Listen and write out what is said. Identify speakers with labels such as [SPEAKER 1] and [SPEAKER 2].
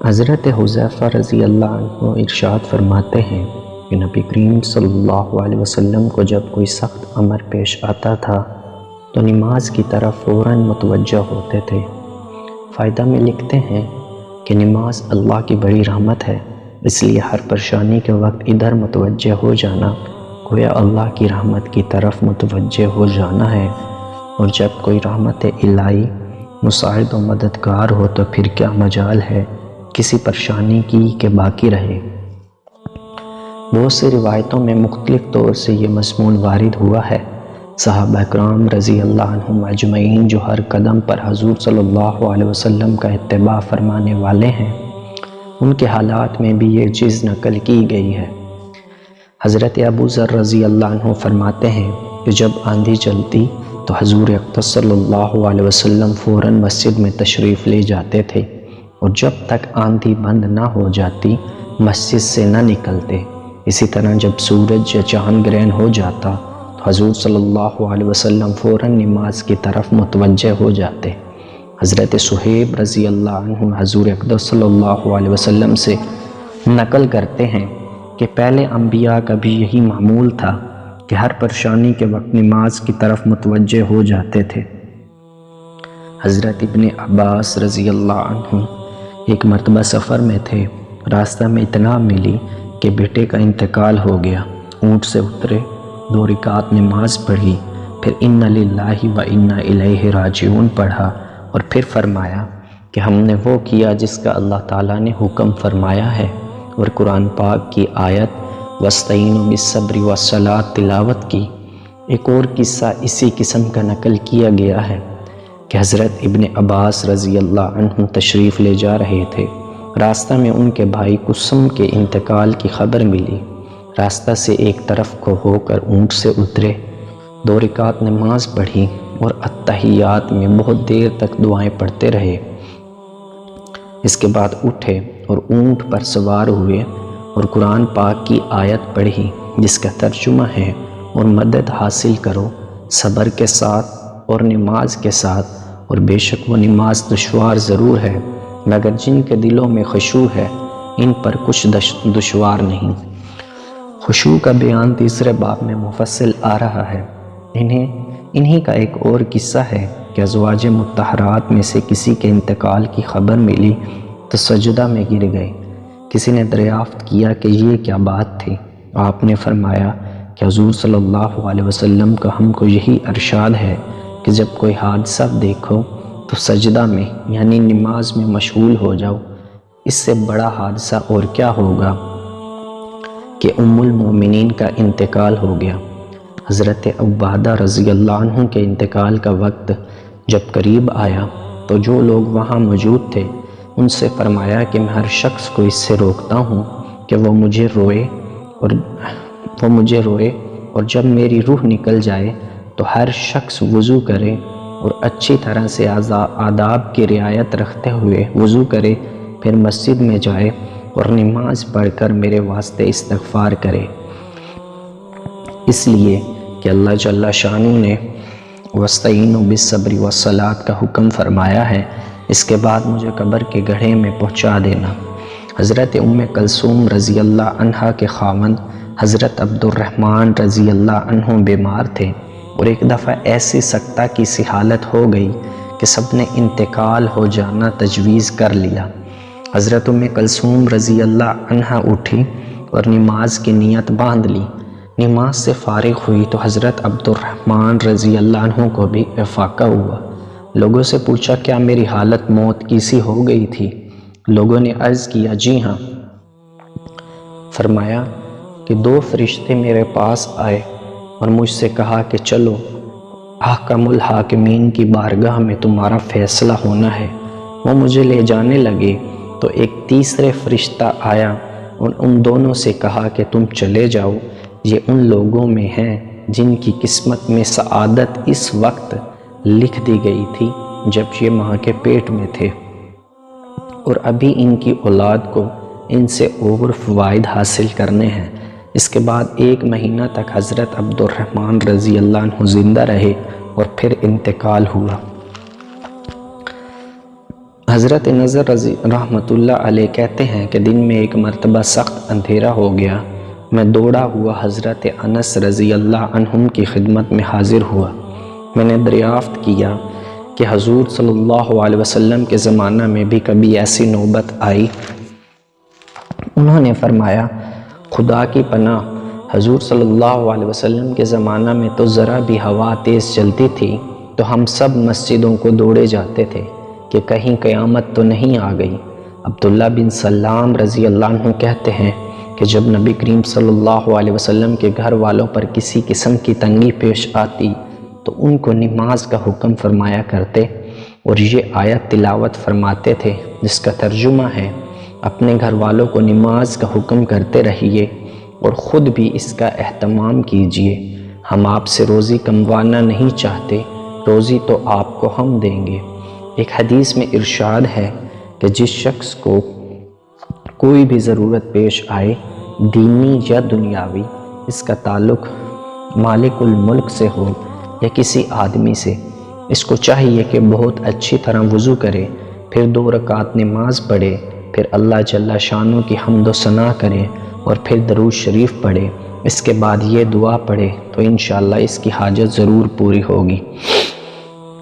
[SPEAKER 1] حضرت حذیفہ رضی اللہ عنہ ارشاد فرماتے ہیں کہ نبی کریم صلی اللہ علیہ وسلم کو جب کوئی سخت امر پیش آتا تھا تو نماز کی طرف فوراً متوجہ ہوتے تھے۔ فائدہ میں لکھتے ہیں کہ نماز اللہ کی بڑی رحمت ہے، اس لیے ہر پریشانی کے وقت ادھر متوجہ ہو جانا گویا اللہ کی رحمت کی طرف متوجہ ہو جانا ہے، اور جب کوئی رحمت الہی مساعد و مددگار ہو تو پھر کیا مجال ہے کسی پریشانی کی کہ باقی رہے۔ بہت سی روایتوں میں مختلف طور سے یہ مضمون وارد ہوا ہے۔ صحابہ اکرام رضی اللہ عنہم اجمعین جو ہر قدم پر حضور صلی اللہ علیہ وسلم کا اتباع فرمانے والے ہیں، ان کے حالات میں بھی یہ چیز نقل کی گئی ہے۔ حضرت ابو ذر رضی اللہ عنہ فرماتے ہیں کہ جب آندھی چلتی تو حضور اقدس صلی اللہ علیہ وسلم فوراً مسجد میں تشریف لے جاتے تھے، اور جب تک آندھی بند نہ ہو جاتی مسجد سے نہ نکلتے۔ اسی طرح جب سورج یا چاند گرہن ہو جاتا تو حضور صلی اللہ علیہ وسلم فوراً نماز کی طرف متوجہ ہو جاتے۔ حضرت صہیب رضی اللہ عنہ حضور اقدس صلی اللہ علیہ وسلم سے نقل کرتے ہیں کہ پہلے انبیاء کا بھی یہی معمول تھا کہ ہر پریشانی کے وقت نماز کی طرف متوجہ ہو جاتے تھے۔ حضرت ابن عباس رضی اللہ عنہ ایک مرتبہ سفر میں تھے، راستہ میں اطلاع ملی کہ بیٹے کا انتقال ہو گیا۔ اونٹ سے اترے، 2 رکعت نماز پڑھی، پھر اِنَّ لِلَّهِ وَإِنَّا إِلَيْهِ رَاجِعُونَ پڑھا، اور پھر فرمایا کہ ہم نے وہ کیا جس کا اللہ تعالیٰ نے حکم فرمایا ہے، اور قرآن پاک کی آیت وَاسْتَعِینُوا بِالصَّبْرِ وَالصَّلَاةِ تلاوت کی۔ ایک اور قصہ اسی قسم کا نقل کیا گیا ہے کہ حضرت ابن عباس رضی اللہ عنہ تشریف لے جا رہے تھے، راستہ میں ان کے بھائی قسم کے انتقال کی خبر ملی۔ راستہ سے ایک طرف کو ہو کر اونٹ سے اترے، 2 رکعت نماز پڑھی اور اتحیات میں بہت دیر تک دعائیں پڑھتے رہے۔ اس کے بعد اٹھے اور اونٹ پر سوار ہوئے اور قرآن پاک کی آیت پڑھی جس کا ترجمہ ہے اور مدد حاصل کرو صبر کے ساتھ اور نماز کے ساتھ، اور بے شک وہ نماز دشوار ضرور ہے مگر جن کے دلوں میں خشوع ہے ان پر کچھ دشوار نہیں۔ خشوع کا بیان تیسرے باب میں مفصل آ رہا ہے۔ انہی کا ایک اور قصہ ہے کہ ازواج مطہرات میں سے کسی کے انتقال کی خبر ملی تو سجدہ میں گر گئے۔ کسی نے دریافت کیا کہ یہ کیا بات تھی؟ آپ نے فرمایا کہ حضور صلی اللہ علیہ وسلم کا ہم کو یہی ارشاد ہے کہ جب کوئی حادثہ دیکھو تو سجدہ میں یعنی نماز میں مشغول ہو جاؤ۔ اس سے بڑا حادثہ اور کیا ہوگا کہ ام المومنین کا انتقال ہو گیا۔ حضرت عبادہ رضی اللہ عنہ کے انتقال کا وقت جب قریب آیا تو جو لوگ وہاں موجود تھے ان سے فرمایا کہ میں ہر شخص کو اس سے روکتا ہوں کہ وہ مجھے روئے اور جب میری روح نکل جائے تو ہر شخص وضو کرے اور اچھی طرح سے آداب کی رعایت رکھتے ہوئے وضو کرے، پھر مسجد میں جائے اور نماز پڑھ کر میرے واسطے استغفار کرے، اس لیے کہ اللہ جل شانہ نے وَاسْتَعِینُوا بِالصَّبْرِ وَالصَّلَاةِ کا حکم فرمایا ہے۔ اس کے بعد مجھے قبر کے گڑھے میں پہنچا دینا۔ حضرت ام کلثوم رضی اللہ عنہا کے خاوند حضرت عبد الرحمن رضی اللہ عنہ بیمار تھے، اور ایک دفعہ ایسی سکتہ کی سی حالت ہو گئی کہ سب نے انتقال ہو جانا تجویز کر لیا۔ حضرت ام کلثوم رضی اللہ عنہا اٹھی اور نماز کی نیت باندھ لی۔ نماز سے فارغ ہوئی تو حضرت عبد الرحمن رضی اللہ عنہ کو بھی افاقہ ہوا۔ لوگوں سے پوچھا کیا میری حالت موت کی سی ہو گئی تھی؟ لوگوں نے عرض کیا جی ہاں۔ فرمایا کہ 2 فرشتے میرے پاس آئے اور مجھ سے کہا کہ چلو حاکم الحاکمین کی بارگاہ میں تمہارا فیصلہ ہونا ہے۔ وہ مجھے لے جانے لگے تو ایک تیسرے فرشتہ آیا اور ان دونوں سے کہا کہ تم چلے جاؤ، یہ ان لوگوں میں ہیں جن کی قسمت میں سعادت اس وقت لکھ دی گئی تھی جب یہ ماں کے پیٹ میں تھے، اور ابھی ان کی اولاد کو ان سے اور فوائد حاصل کرنے ہیں۔ اس کے بعد 1 مہینہ تک حضرت عبد الرحمن رضی اللہ عنہ زندہ رہے اور پھر انتقال ہوا۔ حضرت نظر رحمۃ اللہ علیہ کہتے ہیں کہ دن میں ایک مرتبہ سخت اندھیرا ہو گیا، میں دوڑا ہوا حضرت انس رضی اللہ عنہم کی خدمت میں حاضر ہوا۔ میں نے دریافت کیا کہ حضور صلی اللہ علیہ وسلم کے زمانہ میں بھی کبھی ایسی نوبت آئی؟ انہوں نے فرمایا، خدا کی پناہ، حضور صلی اللہ علیہ وسلم کے زمانہ میں تو ذرا بھی ہوا تیز چلتی تھی تو ہم سب مسجدوں کو دوڑے جاتے تھے کہ کہیں قیامت تو نہیں آ گئی۔ عبداللہ بن سلام رضی اللہ عنہ کہتے ہیں کہ جب نبی کریم صلی اللہ علیہ وسلم کے گھر والوں پر کسی قسم کی تنگی پیش آتی تو ان کو نماز کا حکم فرمایا کرتے اور یہ آیت تلاوت فرماتے تھے جس کا ترجمہ ہے، اپنے گھر والوں کو نماز کا حکم کرتے رہیے اور خود بھی اس کا اہتمام کیجیے، ہم آپ سے روزی کموانا نہیں چاہتے، روزی تو آپ کو ہم دیں گے۔ ایک حدیث میں ارشاد ہے کہ جس شخص کو کوئی بھی ضرورت پیش آئے، دینی یا دنیاوی، اس کا تعلق مالک الملک سے ہو یا کسی آدمی سے، اس کو چاہیے کہ بہت اچھی طرح وضو کرے، پھر 2 رکعت نماز پڑھے، پھر اللہ جل شانہ کی حمد و ثنا کرے اور پھر درود شریف پڑھے، اس کے بعد یہ دعا پڑھے تو انشاءاللہ اس کی حاجت ضرور پوری ہوگی۔